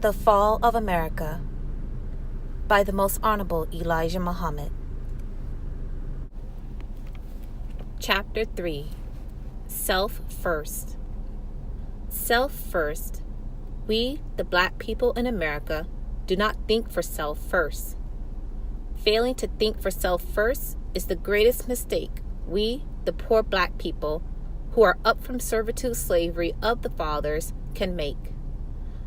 The Fall of America by the Most Honorable Elijah Muhammad. Chapter 3. Self First. Self first. We, the black people in America, do not think for self first. Failing to think for self first is the greatest mistake we, the poor black people, who are up from servitude slavery of the fathers, can make.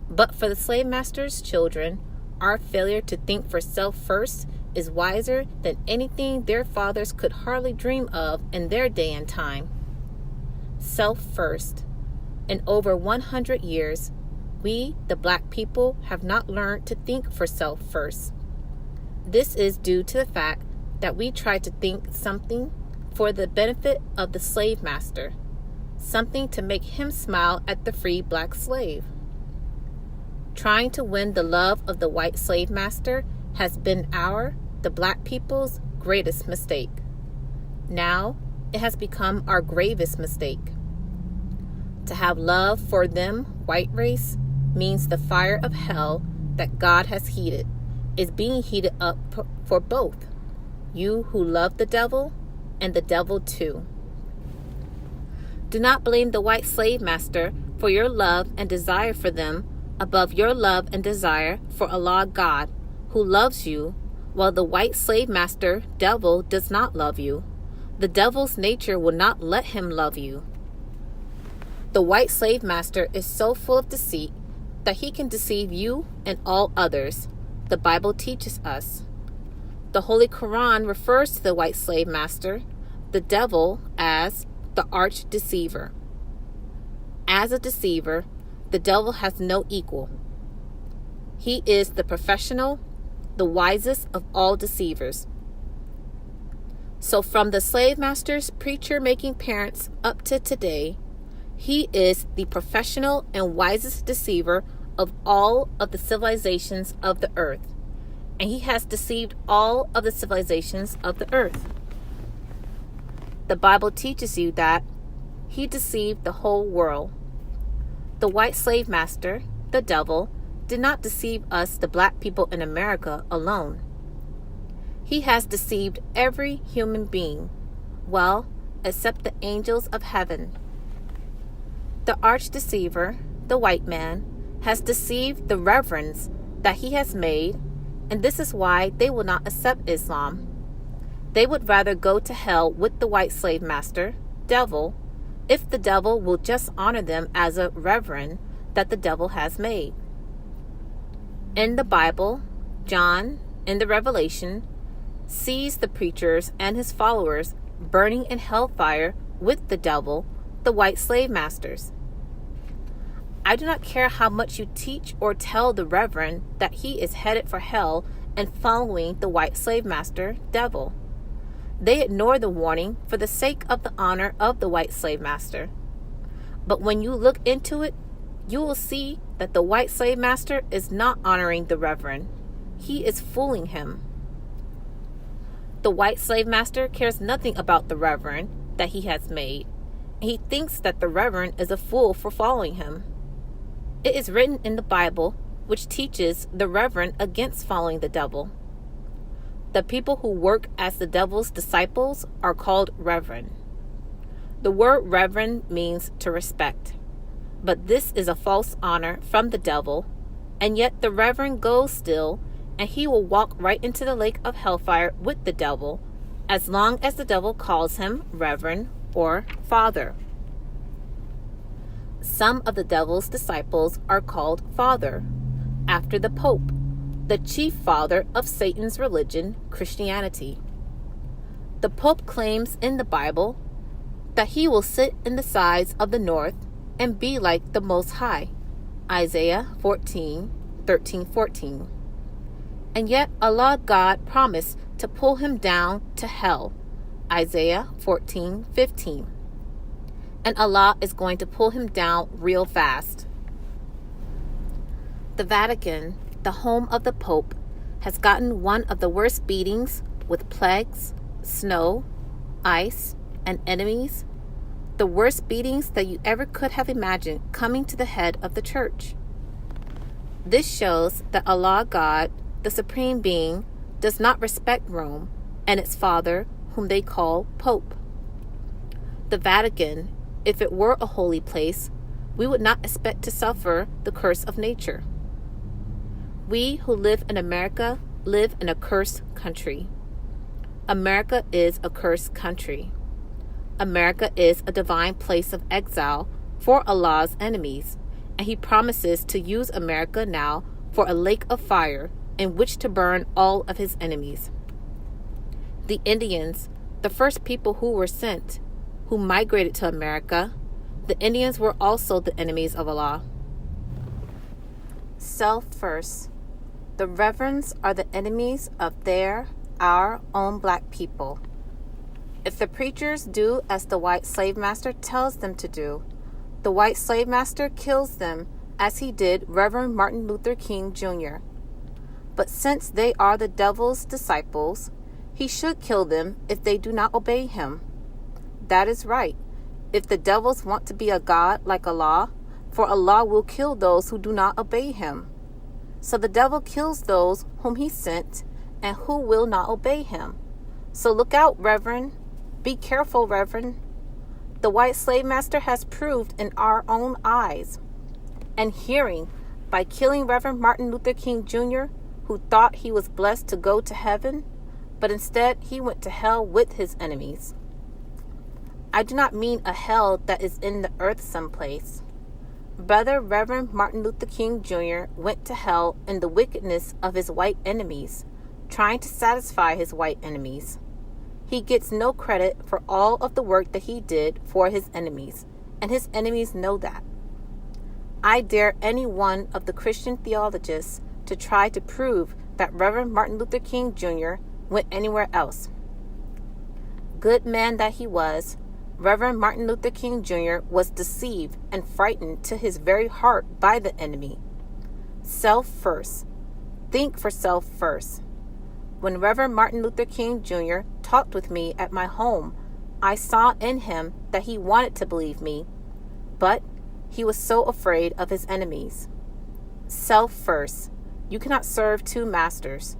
But for the slave master's children, our failure to think for self first is wiser than anything their fathers could hardly dream of in their day and time. Self first. In over 100 years, we, the black people, have not learned to think for self first. This is due to the fact that we try to think something for the benefit of the slave master, something to make him smile at the free black slave. Trying to win the love of the white slave master has been the black people's, greatest mistake. Now, it has become our gravest mistake. To have love for them, white race, means the fire of hell that God has heated is being heated up for both, you who love the devil and the devil too. Do not blame the white slave master for your love and desire for them above your love and desire for Allah God, who loves you, while the white slave master, devil, does not love you. The devil's nature will not let him love you. The white slave master is so full of deceit that he can deceive you and all others, the Bible teaches us. The Holy Quran refers to the white slave master, the devil, as the arch deceiver. As a deceiver, the devil has no equal. He is the professional, the wisest of all deceivers. So from the slave master's preacher-making parents up to today, he is the professional and wisest deceiver of all of the civilizations of the earth. And he has deceived all of the civilizations of the earth. The Bible teaches you that he deceived the whole world. The white slave master, the devil, did not deceive us, the black people in America, alone. He has deceived every human being, well, except the angels of heaven. The arch deceiver, the white man, has deceived the reverends that he has made, and this is why they will not accept Islam. They would rather go to hell with the white slave master, devil, if the devil will just honor them as a reverend that the devil has made. In the Bible, John, in the Revelation, sees the preachers and his followers burning in hellfire with the devil, the white slave masters. I do not care how much you teach or tell the reverend that he is headed for hell and following the white slave master, devil. They ignore the warning for the sake of the honor of the white slave master. But when you look into it, you will see that the white slave master is not honoring the reverend. He is fooling him. The white slave master cares nothing about the reverend that he has made. He thinks that the reverend is a fool for following him. It is written in the Bible, which teaches the reverend against following the devil. The people who work as the devil's disciples are called reverend. The word reverend means to respect, but this is a false honor from the devil, and yet the reverend goes still, and he will walk right into the lake of hellfire with the devil, as long as the devil calls him reverend or father. Some of the devil's disciples are called father, after the Pope, the chief father of Satan's religion, Christianity. The Pope claims in the Bible that he will sit in the sides of the north and be like the Most High, Isaiah 13:14. And yet Allah God promised to pull him down to hell, Isaiah 14:15. And Allah is going to pull him down real fast. The Vatican, the home of the Pope, has gotten one of the worst beatings with plagues, snow, ice, and enemies. The worst beatings that you ever could have imagined coming to the head of the church. This shows that Allah God, the Supreme Being, does not respect Rome and its father, whom they call Pope. The Vatican, if it were a holy place, we would not expect to suffer the curse of nature. We who live in America live in a cursed country. America is a cursed country. America is a divine place of exile for Allah's enemies, and He promises to use America now for a lake of fire in which to burn all of His enemies. The Indians, the first people who were sent, who migrated to America, the Indians were also the enemies of Allah. Self first. The Reverends are the enemies of our own black people. If the preachers do as the white slave master tells them to do, the white slave master kills them as he did Reverend Martin Luther King Jr. But since they are the devil's disciples, he should kill them if they do not obey him. That is right. If the devils want to be a god like Allah, for Allah will kill those who do not obey him. So the devil kills those whom he sent and who will not obey him. So look out, Reverend. Be careful, Reverend. The white slave master has proved in our own eyes and hearing by killing Reverend Martin Luther King Jr., who thought he was blessed to go to heaven, but instead he went to hell with his enemies. I do not mean a hell that is in the earth someplace. Brother Reverend Martin Luther King Jr. went to hell in the wickedness of his white enemies, trying to satisfy his white enemies. He gets no credit for all of the work that he did for his enemies, and his enemies know that. I dare any one of the Christian theologians to try to prove that Reverend Martin Luther King Jr. went anywhere else. Good man that he was, Reverend Martin Luther King Jr. was deceived and frightened to his very heart by the enemy. Self first. Think for self first. When Reverend Martin Luther King Jr. talked with me at my home, I saw in him that he wanted to believe me, but he was so afraid of his enemies. Self first. You cannot serve two masters.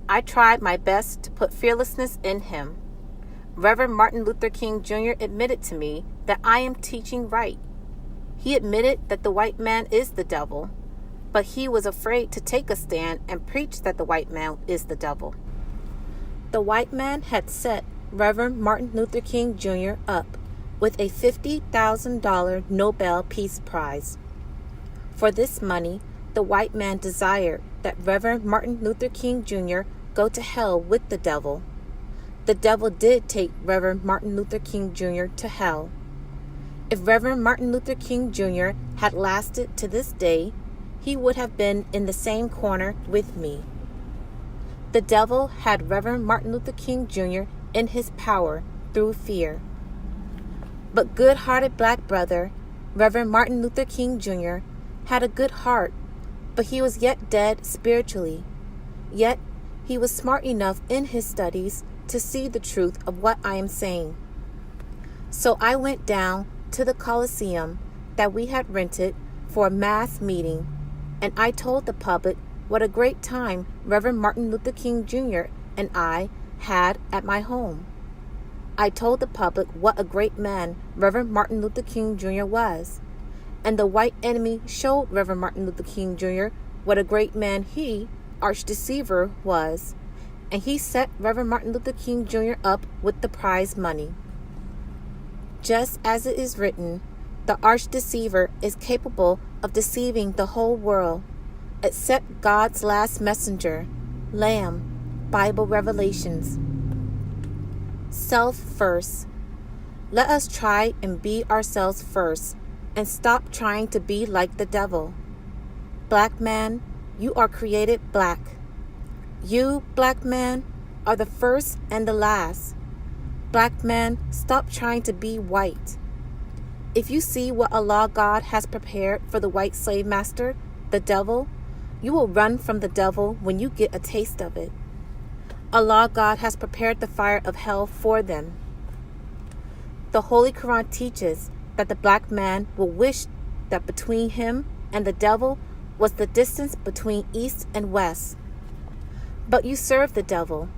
I tried my best to put fearlessness in him. Reverend Martin Luther King Jr. admitted to me that I am teaching right. He admitted that the white man is the devil, but he was afraid to take a stand and preach that the white man is the devil. The white man had set Reverend Martin Luther King Jr. up with a $50,000 Nobel Peace Prize. For this money, the white man desired that Reverend Martin Luther King Jr. go to hell with the devil. The devil did take Reverend Martin Luther King Jr. to hell. If Reverend Martin Luther King Jr. had lasted to this day, he would have been in the same corner with me. The devil had Reverend Martin Luther King Jr. in his power through fear. But good-hearted black brother, Reverend Martin Luther King Jr., had a good heart, but he was yet dead spiritually. Yet he was smart enough in his studies to see the truth of what I am saying. So I went down to the Coliseum that we had rented for a mass meeting, and I told the public what a great time Reverend Martin Luther King Jr. and I had at my home. I told the public what a great man Reverend Martin Luther King Jr. was, and the white enemy showed Reverend Martin Luther King Jr. what a great man he, arch-deceiver, was, and he set Reverend Martin Luther King Jr. up with the prize money. Just as it is written, the arch-deceiver is capable of deceiving the whole world, except God's last messenger, Lamb, Bible Revelations. Self first. Let us try and be ourselves first, and stop trying to be like the devil. Black man, you are created black. You, black man, are the first and the last. Black man, stop trying to be white. If you see what Allah God has prepared for the white slave master, the devil, you will run from the devil when you get a taste of it. Allah God has prepared the fire of hell for them. The Holy Quran teaches that the black man will wish that between him and the devil was the distance between east and west. But you serve the devil.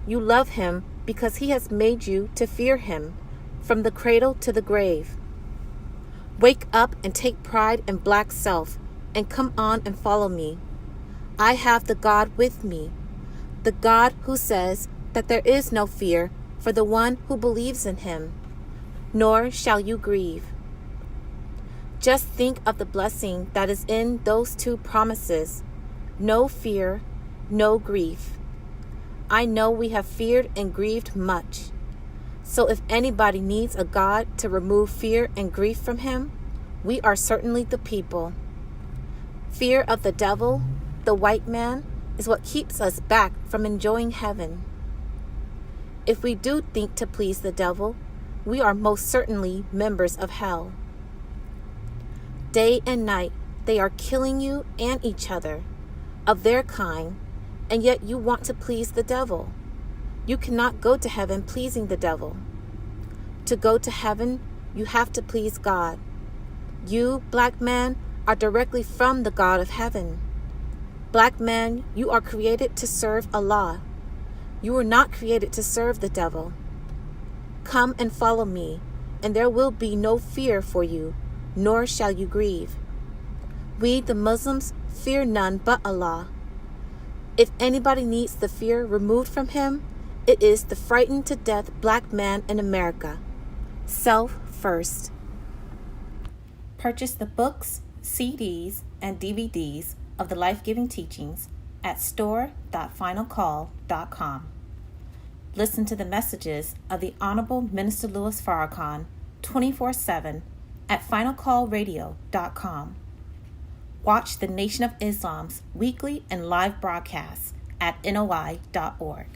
You love him because he has made you to fear him from the cradle to the grave. Wake up and take pride in black self and come on and follow me. I have the God with me, the God who says that there is no fear for the one who believes in him, nor shall you grieve. Just think of the blessing that is in those two promises: no fear, no grief. I know we have feared and grieved much. So if anybody needs a God to remove fear and grief from him, we are certainly the people. Fear of the devil, the white man, is what keeps us back from enjoying heaven. If we do think to please the devil, we are most certainly members of hell. Day and night, they are killing you and each other, of their kind, and yet you want to please the devil. You cannot go to heaven pleasing the devil. To go to heaven, you have to please God. You, black man, are directly from the God of heaven. Black man, you are created to serve Allah. You were not created to serve the devil. Come and follow me, and there will be no fear for you, nor shall you grieve. We, the Muslims, fear none but Allah. If anybody needs the fear removed from him, it is the frightened to death black man in America. Self first. Purchase the books, CDs, and DVDs of the life-giving teachings at store.finalcall.com. Listen to the messages of the Honorable Minister Louis Farrakhan 24/7 at finalcallradio.com. Watch the Nation of Islam's weekly and live broadcasts at NOI.org.